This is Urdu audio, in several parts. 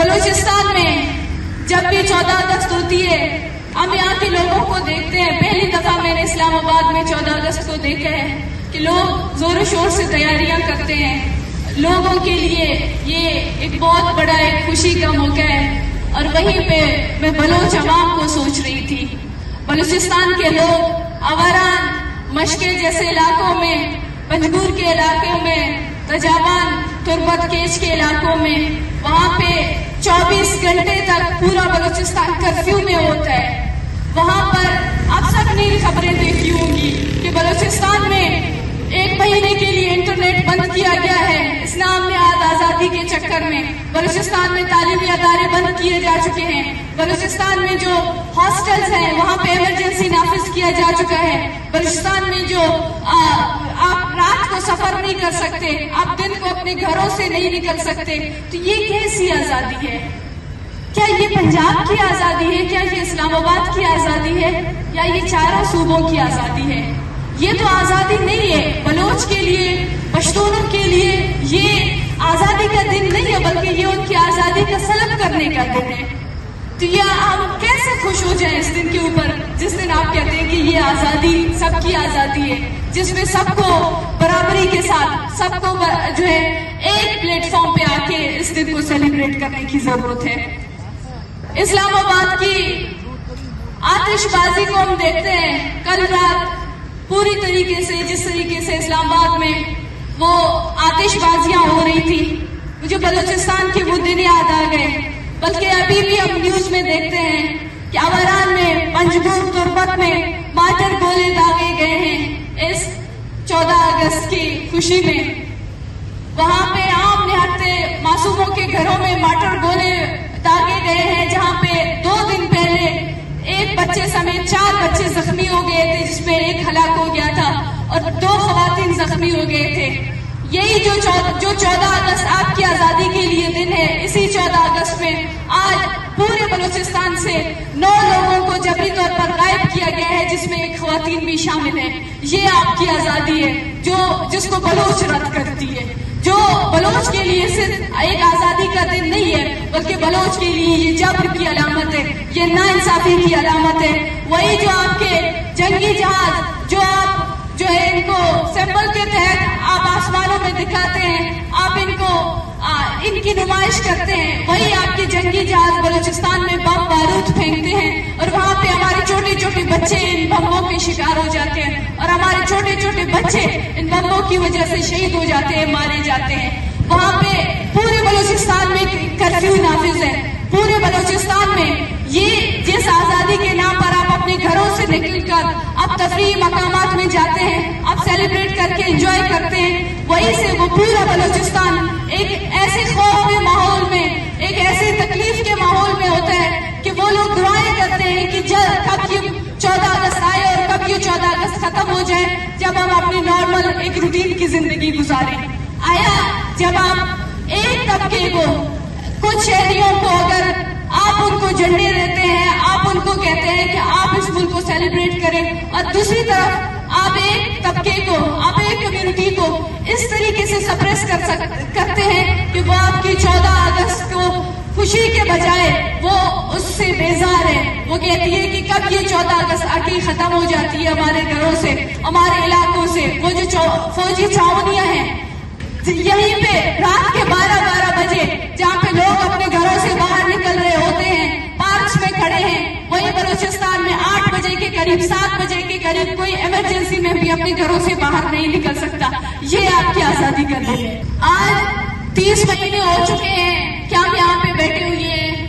بلوچستان میں جب بھی 14 اگست ہوتی ہے ہم یہاں کے لوگوں کو دیکھتے ہیں. پہلی دفعہ میں نے اسلام آباد میں 14 اگست کو دیکھا ہے کہ لوگ زور و شور سے تیاریاں کرتے ہیں. لوگوں کے لیے یہ ایک بہت بڑا ایک خوشی کا موقع ہے. اور وہیں پہ میں بلوچ عوام کو سوچ رہی تھی. بلوچستان کے لوگ آوران، مشکے جیسے علاقوں میں، پنجگور کے علاقوں میں، تجاوان، تربت کیچ کے علاقوں میں، وہاں پہ 24 گھنٹے تک پورا بلوچستان کرفیو میں ہوتا ہے. وہاں پر آپ سب نے خبریں دیکھی ہوں گی کہ بلوچستان میں 1 مہینے کے لیے انٹرنیٹ بند کیا گیا ہے. اسلام میں آزادی کے چکر میں بلوچستان میں تعلیمی ادارے بند کیے جا چکے ہیں. بلوچستان میں جو ہاسٹلز ہیں وہاں پہ ایمرجنسی نافذ کیا جا چکا ہے. بلوچستان میں جو آپ رات کو سفر نہیں کر سکتے، آپ دن کو اپنے گھروں سے نہیں نکل سکتے. تو یہ کیسی آزادی ہے؟ کیا یہ پنجاب کی آزادی ہے؟ کیا یہ اسلام آباد کی آزادی ہے؟ یا یہ چاروں صوبوں کی آزادی ہے؟ یہ تو آزادی نہیں ہے. بلوچ کے لیے، پشتونوں کے لیے یہ آزادی کا دن نہیں ہے، بلکہ یہ ان کی آزادی کا سلب کرنے کا دن ہے. تو یہ ہم کیسے خوش ہو جائیں اس دن کے اوپر جس دن آپ کہتے ہیں کہ یہ آزادی سب کی آزادی ہے، جس میں سب کو برابری کے ساتھ سب کو جو ہے ایک پلیٹ فارم پہ آ کے اس دن کو سیلیبریٹ کرنے کی ضرورت ہے. اسلام آباد کی آتش بازی کو ہم دیکھتے ہیں. کل رات پوری طریقے سے جس طریقے سے اسلام آباد میں وہ آتش بازیاں ہو رہی تھی، مجھے بلوچستان کے وہ دن یاد آ گئے. بلکہ ابھی بھی ہم نیوز میں دیکھتے ہیں کہ آوران میں، پنجگور، تربت میں مارٹر گولے داغے گئے ہیں اس 14 اگست کی خوشی میں. وہاں پہ عام نہتے معصوموں کے گھروں میں مارٹر گولے داغے گئے ہیں، جہاں پہ 2 دن پہلے ایک بچے سمیت 4 بچے زخمی ہو گئے تھے، جس میں ایک ہلاک ہو گیا تھا اور 2 خواتین زخمی ہو گئے تھے. یہی جو 14 اگست آپ کی آزادی کے لیے دن ہے، اسی 14 اگست میں آج پورے بلوچستان سے 9 لوگوں کو جبری طور پر غائب کیا گیا ہے، جس میں ایک خواتین بھی شامل ہے. یہ آپ کی آزادی ہے جس کو بلوچ رد کرتی ہے، جو بلوچ کے لیے صرف ایک آزادی کا دن نہیں ہے، بلکہ بلوچ کے لیے یہ جبر کی علامت ہے، یہ ناانصافی کی علامت ہے. وہی جو آپ کے جنگی جہاز جو آپ جو ہے ان کو سمبل کے تحت آپ آسمانوں میں دکھاتے ہیں، آپ ان کی نمائش کرتے ہیں، وہی آپ کے جنگی جہاز بلوچستان میں بم بارود پھینکتے ہیں اور وہاں پہ ہمارے چھوٹے چھوٹے بچے ان بموں کے شکار ہو جاتے ہیں اور ہمارے چھوٹے چھوٹے بچے ان بموں کی وجہ سے شہید ہو جاتے ہیں، مارے جاتے ہیں. وہاں پہ پورے بلوچستان میں کرفیو نافذ ہے. پورے بلوچستان میں یہ جس آزادی کے نام پر آپ اپنے گھروں سے نکل کر آپ تفریحی مقامات میں جاتے ہیں، آپ سیلیبریٹ کر کے انجوائے کرتے ہیں، وہیں سے وہ پورا بلوچستان ایک ایسے خوف کے ماحول میں، ایک ایسے تکلیف کے ماحول میں ہوتا ہے کہ وہ لوگ دعائیں کرتے ہیں کہ کب یہ 14 اگست آئے اور کب یہ 14 اگست ختم ہو جائے، جب ہم اپنی نارمل ایک روٹین کی زندگی گزاریں. آیا جب آپ ایک طبقے کو، کچھ شہریوں کو، اگر آپ ان کو جھنڈے دیتے ہیں، آپ ان کو کہتے ہیں کہ آپ اس ملک کو سیلیبریٹ کریں، اور دوسری طرف آپ ایک طبقے کو، آپ ایک کمیونٹی کو اس طریقے سے سپریس کرتے ہیں کہ وہ آپ کی 14 اگست کو خوشی کے بجائے وہ اس سے بیزار ہے. وہ کہتی ہے کہ کب یہ 14 اگست آ کے ختم ہو جاتی ہے ہمارے گھروں سے، ہمارے علاقوں سے. وہ جو فوجی چھاونیاں ہیں یہیں پہ رات کے 12 بجے جہاں پہ لوگ اپنے گھروں سے باہر نکل رہے ہوتے ہیں، پارکس میں کھڑے ہیں، وہی بلوچستان میں 8 بجے کے قریب، 7 بجے کے قریب کوئی ایمرجنسی میں بھی اپنے گھروں سے باہر نہیں نکل سکتا. یہ آپ کی آزادی کا دن ہے. آج 30 مہینے ہو چکے ہیں کہ ہم یہاں پہ بیٹھے ہوئے ہیں،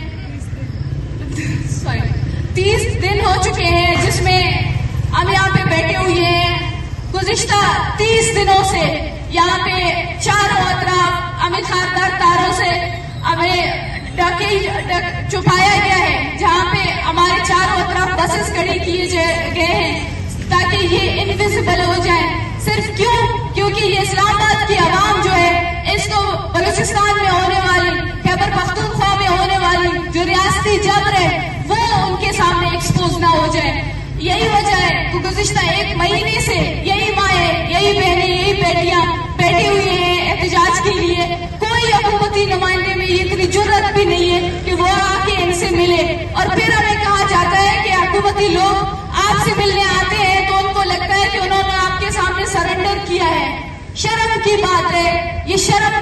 30 دن ہو چکے ہیں جس میں ہم یہاں پہ بیٹھے ہوئے ہیں. گزشتہ 30 دنوں سے یہاں پہ چاروں اطراف ہمیں خاردار تاروں سے ہمیں چھپایا گیا ہے، جہاں پہ ہمارے چاروں اطراف بسز کھڑی کیے گئے ہیں تاکہ یہ انویزیبل ہو جائیں. صرف کیونکہ یہ اسلام آباد کی عوام جو ہے اس کو بلوچستان میں ہونے والی، خیبر پختونخوا میں ہونے والی جو ریاستی جبر ہے وہ ان کے سامنے ایکسپوز نہ ہو جائے. یہی وجہ ہے کہ گزشتہ 1 مہینے سے یہی مائیں، یہی بہنیں، یہی بیٹیاں بیٹھی ہوئی ہیں احتجاج کے لیے. کوئی حکومتی نمائندے میں یہ اتنی جرت بھی نہیں ہے اور پھر ہمیں کہا جاتا ہے کہ حکومتی لوگ آپ سے ملنے آتے ہیں تو ان کو لگتا ہے کہ انہوں نے آپ کے سامنے سرنڈر کیا ہے. شرم کی بات ہے, یہ شرم